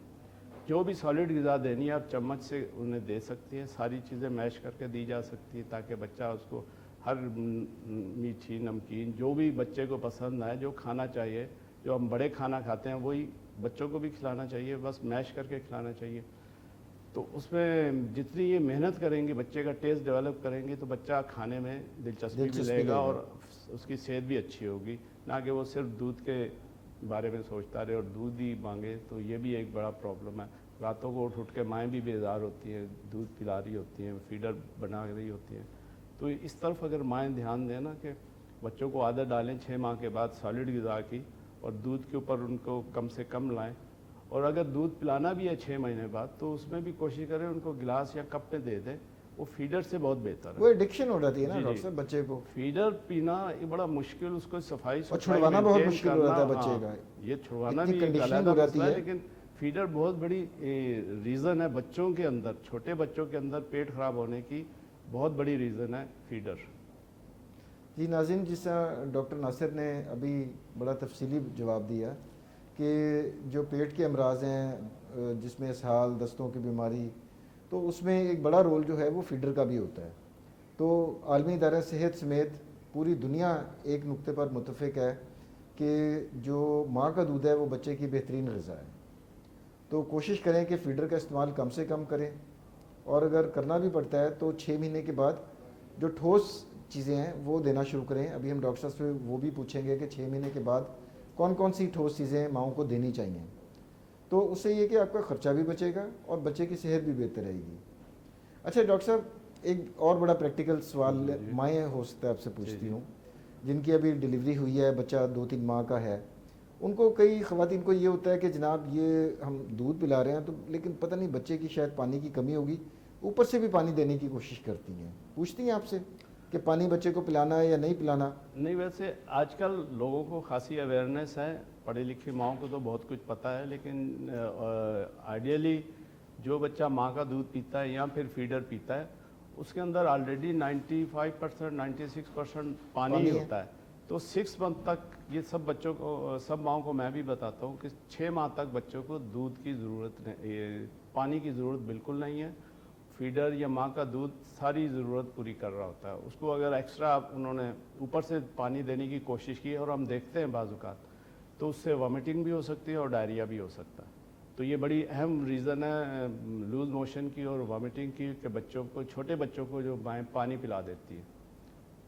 جو بھی سالڈ غذا دینی ہے آپ چمچ سے انہیں دے سکتی ہیں، ساری چیزیں میش کر کے دی جا سکتی ہیں تاکہ بچہ اس کو ہر میٹھی نمکین جو بھی بچے کو پسند آئے، جو کھانا چاہیے، جو ہم بڑے کھانا کھاتے ہیں وہی بچوں کو بھی کھلانا چاہیے، بس میش کر کے کھلانا چاہیے. تو اس میں جتنی یہ محنت کریں گے، بچے کا ٹیسٹ ڈیولپ کریں گے، تو بچہ کھانے میں دلچسپی بھی لے گا اور اس کی صحت بھی اچھی ہوگی، نہ کہ وہ صرف دودھ کے بارے میں سوچتا رہے اور دودھ ہی مانگے. تو یہ بھی ایک بڑا پرابلم ہے. راتوں کو اٹھ کے مائیں بھی بیدار ہوتی ہیں، دودھ پلا رہی ہوتی ہیں، فیڈر بنا رہی ہوتی ہیں. تو اس طرف اگر مائیں دھیان دیں نا کہ بچوں کو عادت ڈالیں 6 ماہ کے بعد سالڈ غذا کی، اور دودھ کے اوپر ان کو کم سے کم لائیں. اور اگر دودھ پلانا بھی ہے 6 مہینے بعد تو اس میں بھی کوشش کریں ان کو گلاس یا کپ میں دے دیں، وہ فیڈر سے بہت بہتر ہے.
وہ ایڈکشن ہو جاتی ہے نا
جی
ڈاکٹر صاحب بچے کو.
فیڈر پینا یہ بڑا مشکل، اس کو صفائی
اور
ستھرائی
چھڑوانا بہت
مینٹین
مشکل ہو
کرنا.
جاتا ہے بچے
ہاں،
کا.
یہ چھڑوانا
اتنی
بھی ایک
کنڈیشننگ
علیحدہ
ہو جاتی
مسئلہ ہے،
ہے.
لیکن فیڈر بہت بڑی ریزن ہے بچوں کے اندر، چھوٹے بچوں کے اندر پیٹ خراب ہونے کی بہت بڑی ریزن ہے فیڈر.
جی ناظرین، جس طرح ڈاکٹر ناصر نے ابھی بڑا تفصیلی جواب دیا کہ جو پیٹ کے امراض ہیں جس میں اسہال، دستوں کی بیماری، تو اس میں ایک بڑا رول جو ہے وہ فیڈر کا بھی ہوتا ہے. تو عالمی ادارہ صحت سمیت پوری دنیا ایک نقطے پر متفق ہے کہ جو ماں کا دودھ ہے وہ بچے کی بہترین غذا ہے. تو کوشش کریں کہ فیڈر کا استعمال کم سے کم کریں، اور اگر کرنا بھی پڑتا ہے تو 6 مہینے کے بعد جو ٹھوس چیزیں ہیں وہ دینا شروع کریں. ابھی ہم ڈاکٹر صاحب سے وہ بھی پوچھیں گے کہ 6 مہینے کے بعد کون کون سی ٹھوس چیزیں ماؤں کو دینی چاہیے. تو اس سے یہ کہ آپ کا خرچہ بھی بچے گا اور بچے کی صحت بھی بہتر رہے گی. اچھا ڈاکٹر صاحب، ایک اور بڑا پریکٹیکل سوال مائیں ہو سکتا ہے آپ سے پوچھتی ہوں جن کی ابھی ڈیلیوری ہوئی ہے، بچہ 2-3 ماہ کا ہے. ان کو کئی خواتین کو یہ ہوتا ہے کہ جناب یہ ہم دودھ پلا رہے ہیں تو لیکن پتہ نہیں بچے کی شاید پانی کی کمی ہوگی، اوپر سے بھی پانی دینے کی کوشش کرتی ہیں. پوچھتی ہیں آپ سے کہ پانی بچے کو پلانا ہے یا نہیں پلانا؟
نہیں، ویسے آج کل لوگوں کو خاصی اویئرنیس ہے، پڑھے لکھے ماؤں کو تو بہت کچھ پتہ ہے، لیکن آئیڈیلی جو بچہ ماں کا دودھ پیتا ہے یا پھر فیڈر پیتا ہے اس کے اندر آلریڈی 95%، 96% پانی ہی ہوتا ہے. تو 6 منتھ تک یہ سب بچوں کو، سب ماؤں کو میں بھی بتاتا ہوں کہ 6 ماہ تک بچوں کو دودھ کی ضرورت نہیں، پانی کی ضرورت بالکل نہیں ہے. فیڈر یا ماں کا دودھ ساری ضرورت پوری کر رہا ہوتا ہے. اس کو اگر ایکسٹرا انہوں نے اوپر سے پانی دینے کی کوشش کی اور ہم دیکھتے ہیں بعض اوقات تو اس سے وامٹنگ بھی ہو سکتی ہے اور ڈائریا بھی ہو سکتا ہے. تو یہ بڑی اہم ریزن ہے لوز موشن کی اور وامٹنگ کی کہ بچوں کو، چھوٹے بچوں کو جو مائیں پانی پلا دیتی ہے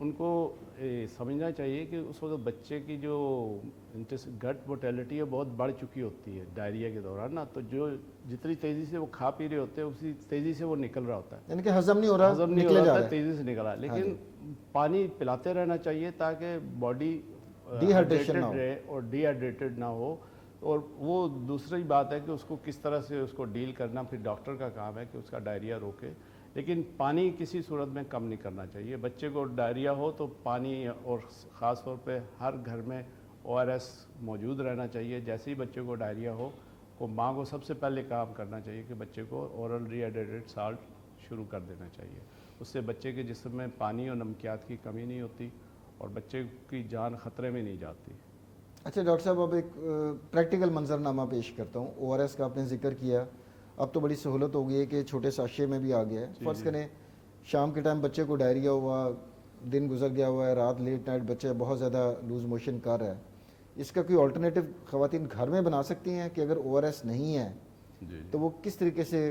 ان کو سمجھنا چاہیے کہ اس وقت بچے کی جو گٹ موٹیلٹی ہے بہت بڑھ چکی ہوتی ہے ڈائریا کے دوران نا، تو جو جتنی تیزی سے وہ کھا پی رہے ہوتے ہیں اسی تیزی سے وہ نکل رہا ہوتا ہے،
یعنی کہ ہضم نہیں ہو رہا،
ہضم نہیں ہو
نکلے
رہا
جا
تھا،
رہا ہے.
تیزی سے نکل رہا ہے. لیکن پانی پلاتے رہنا چاہیے تاکہ باڈی
Dehydration نہ ہو.
رہے اور ڈی ہائیڈریٹڈ نہ ہو. اور وہ دوسری بات ہے کہ اس کو کس طرح سے اس کو ڈیل کرنا پھر ڈاکٹر کا کام ہے کہ اس کا ڈائریا روکے. لیکن پانی کسی صورت میں کم نہیں کرنا چاہیے. بچے کو ڈائریا ہو تو پانی، اور خاص طور پہ ہر گھر میں ORS موجود رہنا چاہیے. جیسے ہی بچے کو ڈائریا ہو ماں کو سب سے پہلے کام کرنا چاہیے کہ بچے کو اورل ری ہائیڈریٹڈ سالٹ شروع کر دینا چاہیے. اس سے بچے کے جسم میں پانی اور نمکیات کی کمی نہیں ہوتی اور بچے کی جان خطرے میں نہیں جاتی.
اچھا ڈاکٹر صاحب، اب ایک پریکٹیکل منظرنامہ پیش کرتا ہوں. ORS کا آپ نے ذکر کیا، اب تو بڑی سہولت ہو گئی ہے کہ چھوٹے ساشے میں بھی آ گیا ہے. فرض کریں شام کے ٹائم بچے کو ڈائریا ہوا، دن گزر گیا ہوا ہے، رات لیٹ نائٹ بچہ بہت زیادہ لوز موشن کر رہا ہے، اس کا کوئی آلٹرنیٹو خواتین گھر میں بنا سکتی ہیں کہ اگر ORS نہیں ہے تو وہ کس طریقے سے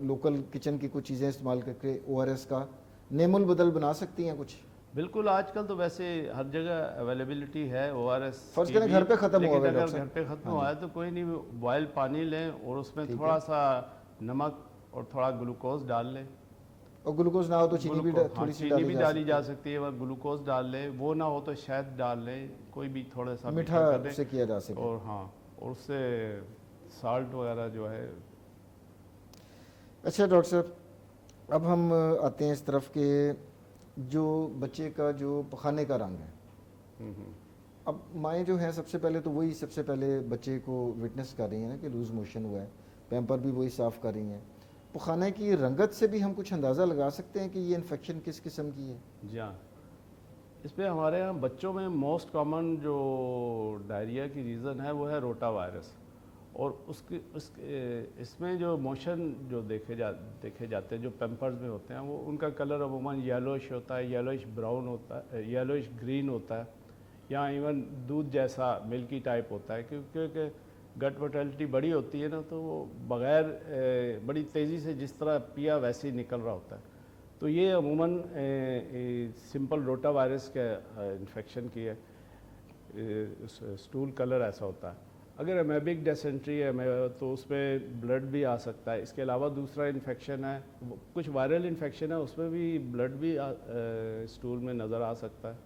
لوکل کچن کی کچھ چیزیں استعمال کر کے ORS کا نیم البدل بنا سکتی ہیں کچھ؟
بالکل. آج کل تو ویسے ہر جگہ اویلیبلٹی ہے ORS.
فرض کریں گھر پہ ختم ہوا ہے
اگر گھر پہ ختم ہوا ہے تو کوئی نہیں، بوائل پانی لیں اور اس میں تھوڑا سا نمک اور تھوڑا گلوکوز ڈال لیں.
اور گلوکوز نہ ہو تو چینی بھی تھوڑی سی
چینی بھی ڈالی جا سکتی ہے، اور گلوکوز ڈال لیں. وہ نہ ہو تو شہد ڈال لیں، کوئی بھی تھوڑا سا
میٹھا سے کیا جا سکے.
اور ہاں، اور اس سے سالٹ وغیرہ جو ہے.
اچھا ڈاکٹر صاحب، اب ہم آتے ہیں اس طرف کہ جو بچے کا جو پخانے کا رنگ ہے، اب مائیں جو ہیں سب سے پہلے تو وہی سب سے پہلے بچے کو وٹنس کر رہی ہیں نا کہ لوز موشن ہوا ہے، پیمپر بھی وہی صاف کر رہی ہیں. پخانے کی رنگت سے بھی ہم کچھ اندازہ لگا سکتے ہیں کہ یہ انفیکشن کس قسم کی ہے؟ جی
ہاں، اس پہ ہمارے یہاں بچوں میں موسٹ کامن جو ڈائریا کی ریزن ہے وہ ہے روٹا وائرس. اور اس میں جو موشن جو دیکھے جاتے ہیں جو پیمپرز میں ہوتے ہیں، وہ ان کا کلر عموماً یلوش ہوتا ہے، یلوش براؤن ہوتا ہے، یلوش گرین ہوتا ہے، یا ایون دودھ جیسا ملکی ٹائپ ہوتا ہے. کیونکہ گٹ موٹیلٹی بڑی ہوتی ہے نا، تو وہ بغیر بڑی تیزی سے جس طرح پیا ویسے ہی نکل رہا ہوتا ہے. تو یہ عموماً سمپل روٹا وائرس کے انفیکشن کی ہے. سٹول کلر ایسا ہوتا ہے. اگر امیبک ڈیسنٹری ہے تو اس میں بلڈ بھی آ سکتا ہے. اس کے علاوہ دوسرا انفیکشن ہے، کچھ وائرل انفیکشن ہے، اس میں بھی بلڈ بھی سٹول میں نظر آ سکتا ہے.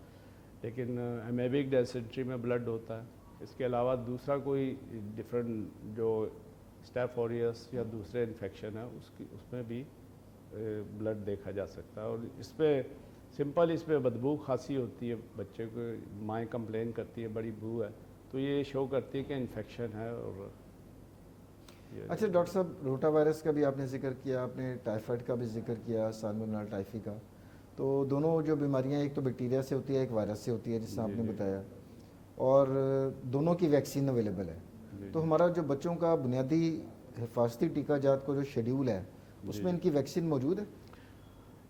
لیکن امیبک ڈیسنٹری میں بلڈ ہوتا ہے. اس کے علاوہ دوسرا کوئی ڈفرینٹ جو اسٹیف اوریس یا دوسرے انفیکشن ہے اس میں بھی بلڈ دیکھا جا سکتا ہے. اور اس پہ سمپل اس پہ بدبو کھانسی ہوتی ہے، بچے کو مائیں کمپلین کرتی ہے بڑی بو ہے، تو یہ شو کرتی ہے کہ انفیکشن ہے. اور
اچھا ڈاکٹر صاحب، روٹا وائرس کا بھی آپ نے ذکر کیا، آپ نے ٹائیفائڈ کا بھی ذکر کیا، سالمونیلا ٹائفی کا. تو دونوں جو بیماریاں ایک تو بیکٹیریا سے ہوتی ہے، ایک وائرس سے ہوتی ہے جس طرح آپ نے بتایا، اور دونوں کی ویکسین اویلیبل ہے. تو ہمارا جو بچوں کا بنیادی حفاظتی ٹیکہ جات کو جو شیڈیول ہے اس میں ان کی ویکسین موجود ہے؟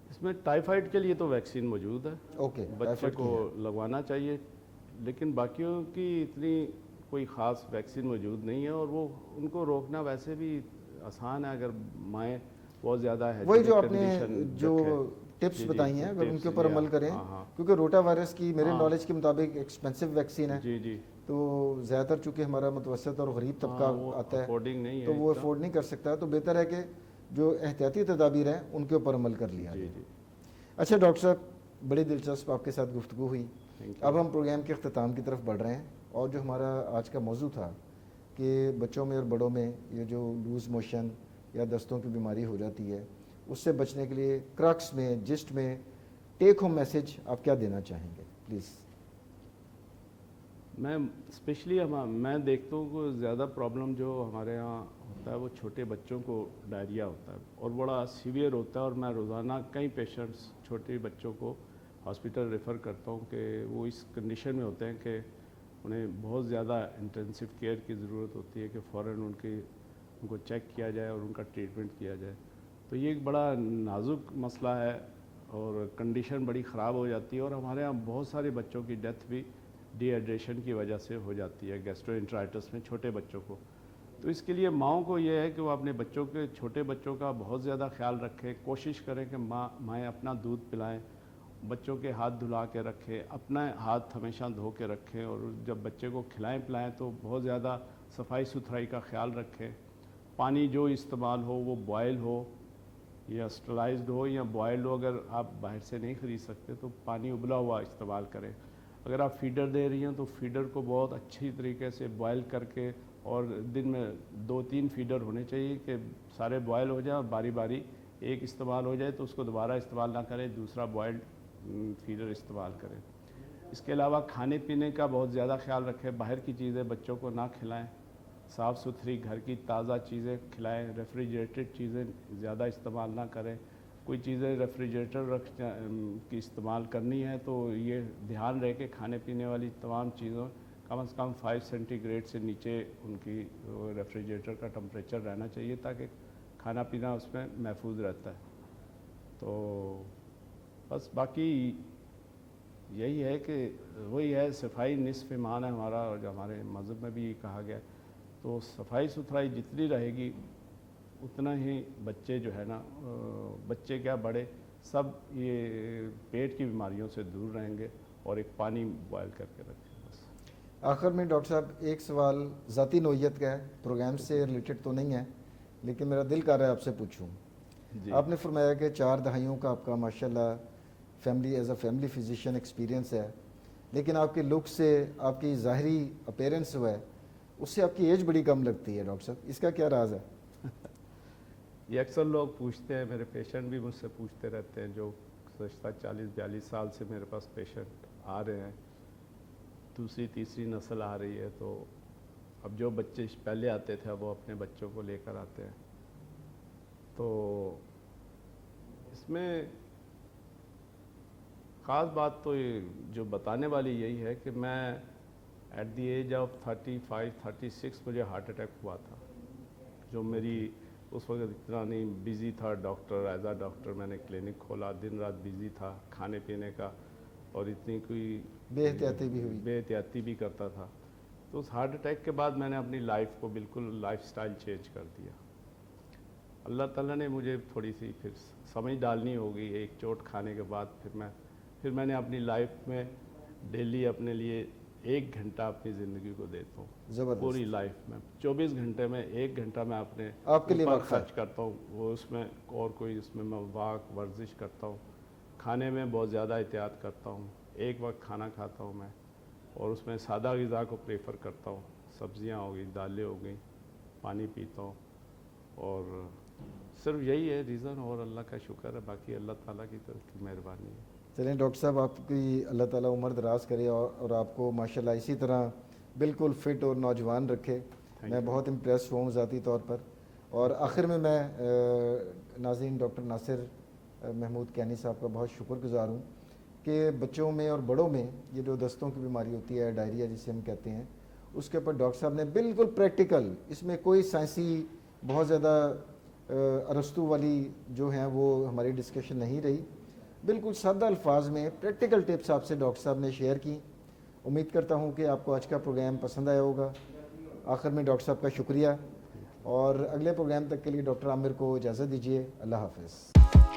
اس میں ٹائیفائڈ کے لیے تو ویکسین موجود ہے،
اوکے،
بچے کو لگوانا چاہیے. لیکن باقیوں کی اتنی کوئی خاص ویکسین موجود نہیں ہے، اور وہ ان کو روکنا ویسے بھی آسان ہے اگر مائیں بہت زیادہ ہے.
وہی جو آپ نے جو ٹپس بتائی ہیں اگر ان کے اوپر عمل کریں، کیونکہ روٹا وائرس کی میرے نالج کے مطابق ایکسپینسو ویکسین ہے، تو زیادہ تر چونکہ ہمارا متوسط اور غریب طبقہ آتا ہے تو وہ افورڈ نہیں کر سکتا، تو بہتر ہے کہ جو احتیاطی تدابیر ہیں ان کے اوپر عمل کر لیا جائے. اچھا ڈاکٹر صاحب، بڑی دلچسپ آپ کے ساتھ گفتگو ہوئی. اب ہم پروگرام کے اختتام کی طرف بڑھ رہے ہیں، اور جو ہمارا آج کا موضوع تھا کہ بچوں میں اور بڑوں میں یہ جو لوز موشن یا دستوں کی بیماری ہو جاتی ہے، اس سے بچنے کے لیے کرکس میں، جسٹ میں ٹیک ہوم میسج آپ کیا دینا چاہیں گے پلیز؟
میں اسپیشلی میں دیکھتا ہوں کہ زیادہ پرابلم جو ہمارے یہاں ہوتا ہے وہ چھوٹے بچوں کو ڈائریا ہوتا ہے اور بڑا سیویئر ہوتا ہے. اور میں روزانہ کئی پیشنٹس چھوٹے بچوں کو ہاسپٹل ریفر کرتا ہوں کہ وہ اس کنڈیشن میں ہوتے ہیں کہ انہیں بہت زیادہ انٹینسو کیئر کی ضرورت ہوتی ہے کہ فوراً ان کو چیک کیا جائے اور ان کا ٹریٹمنٹ کیا جائے. تو یہ ایک بڑا نازک مسئلہ ہے اور کنڈیشن بڑی خراب ہو جاتی ہے. اور ہمارے یہاں بہت سارے بچوں کی ڈیتھ بھی ڈی ہائیڈریشن کی وجہ سے ہو جاتی ہے، گیسٹرو انٹرائٹس میں چھوٹے بچوں کو. تو اس کے لیے ماؤں کو یہ ہے کہ وہ اپنے بچوں چھوٹے بچوں کا بہت زیادہ خیال رکھیں، کوشش کریں کہ مائیں اپنا دودھ پلائیں، بچوں کے ہاتھ دھلا کے رکھیں، اپنا ہاتھ ہمیشہ دھو کے رکھیں، اور جب بچے کو کھلائیں پلائیں تو بہت زیادہ صفائی ستھرائی کا خیال رکھیں۔ پانی جو استعمال ہو وہ بوائل ہو یا اسٹرلائزڈ ہو یا بوائلڈ ہو، اگر آپ باہر سے نہیں خرید سکتے تو پانی ابلا ہوا استعمال کریں۔ اگر آپ فیڈر دے رہی ہیں تو فیڈر کو بہت اچھی طریقے سے بوائل کر کے، اور دن میں 2-3 فیڈر ہونے چاہیے کہ سارے بوائل ہو جائیں، اور باری باری ایک استعمال ہو جائے تو اس کو دوبارہ استعمال نہ کریں، دوسرا بوائلڈ فیڈر استعمال کریں۔ اس کے علاوہ کھانے پینے کا بہت زیادہ خیال رکھیں، باہر کی چیزیں بچوں کو نہ کھلائیں، صاف ستھری گھر کی تازہ چیزیں کھلائیں، ریفریجریٹڈ چیزیں زیادہ استعمال نہ کریں۔ کوئی چیزیں ریفریجریٹر کی استعمال کرنی ہے تو یہ دھیان رہے کہ کھانے پینے والی تمام چیزوں کم از کم 5 سینٹی گریڈ سے نیچے ان کی ریفریجریٹر کا ٹمپریچر رہنا چاہیے، تاکہ کھانا پینا اس میں محفوظ رہتا ہے۔ تو بس باقی یہی ہے کہ وہی ہے، صفائی نصف ایمان ہے ہمارا، اور جو ہمارے مذہب میں بھی یہ کہا گیا، تو صفائی ستھرائی جتنی رہے گی اتنا ہی بچے جو ہے نا، بچے کیا بڑے سب یہ پیٹ کی بیماریوں سے دور رہیں گے، اور ایک پانی بوائل کر کے رکھیں بس۔
آخر میں ڈاکٹر صاحب ایک سوال ذاتی نوعیت کا ہے، پروگرام سے ریلیٹڈ تو نہیں ہے، لیکن میرا دل کر رہا ہے آپ سے پوچھوں۔
جی
آپ نے فرمایا کہ 4 دہائیوں کا آپ کا ماشاءاللہ family as a family physician experience ہے، لیکن آپ کے لک سے، آپ کی ظاہری اپیرنس ہوا ہے، اس سے آپ کی ایج بڑی کم لگتی ہے ڈاکٹر صاحب، اس کا کیا راز ہے؟
یہ اکثر لوگ پوچھتے ہیں، میرے پیشنٹ بھی مجھ سے پوچھتے رہتے ہیں، جو گزشتہ 40-42 سال سے میرے پاس پیشنٹ آ رہے ہیں، دوسری تیسری نسل آ رہی ہے، تو اب جو بچے پہلے آتے تھے وہ اپنے بچوں کو لے کر آتے ہیں۔ تو اس میں خاص بات تو یہ جو بتانے والی یہی ہے کہ میں ایٹ دی ایج آف 35-36 مجھے ہارٹ اٹیک ہوا تھا، جو میری اس وقت اتنا نہیں بیزی تھا ڈاکٹر، ایز اے ڈاکٹر میں نے کلینک کھولا، دن رات بیزی تھا کھانے پینے کا، اور اتنی کوئی
بے احتیاطی بھی ہوئی؟
بے احتیاطی بھی کرتا تھا۔ تو اس ہارٹ اٹیک کے بعد میں نے اپنی لائف کو بالکل لائف سٹائل چینج کر دیا۔ اللہ تعالیٰ نے مجھے تھوڑی سی پھر سمجھ ڈالنی ہوگی، ایک چوٹ کھانے کے بعد پھر میں نے اپنی لائف میں ڈیلی اپنے لیے 1 گھنٹہ اپنی زندگی کو دیتا ہوں،
زبردست۔
پوری لائف میں 24 گھنٹے میں 1 گھنٹہ میں اپنے
آپ کے لیے
اوپر
وقت ہے۔
خرچ کرتا ہوں، وہ اس میں اور کوئی اس میں واک ورزش کرتا ہوں، کھانے میں بہت زیادہ احتیاط کرتا ہوں، ایک وقت کھانا کھاتا ہوں میں، اور اس میں سادہ غذا کو پریفر کرتا ہوں، سبزیاں ہو گئی، دالیں ہو گئیں، پانی پیتا ہوں، اور صرف یہی ہے ریزن، اور اللہ کا شکر ہے، باقی اللہ تعالیٰ کی طرف کی مہربانی ہے۔
چلیں ڈاکٹر صاحب، آپ کی اللہ تعالیٰ عمر دراز کرے، اور آپ کو ماشاءاللہ اسی طرح بالکل فٹ اور نوجوان رکھے۔ میں بہت امپریس ہوں ذاتی طور پر۔ اور آخر میں ناظرین ڈاکٹر ناصر محمود کینی صاحب کا بہت شکر گزار ہوں کہ بچوں میں اور بڑوں میں یہ جو دستوں کی بیماری ہوتی ہے، ڈائریا جسے ہم کہتے ہیں، اس کے اوپر ڈاکٹر صاحب نے بالکل پریکٹیکل، اس میں کوئی سائنسی بہت زیادہ ارسطو والی جو ہیں وہ ہماری ڈسکشن نہیں رہی، بالکل سادہ الفاظ میں پریکٹیکل ٹپس آپ سے ڈاکٹر صاحب نے شیئر کی۔ امید کرتا ہوں کہ آپ کو آج کا پروگرام پسند آیا ہوگا۔ آخر میں ڈاکٹر صاحب کا شکریہ، اور اگلے پروگرام تک کے لیے ڈاکٹر عامر کو اجازت دیجیے۔ اللہ حافظ۔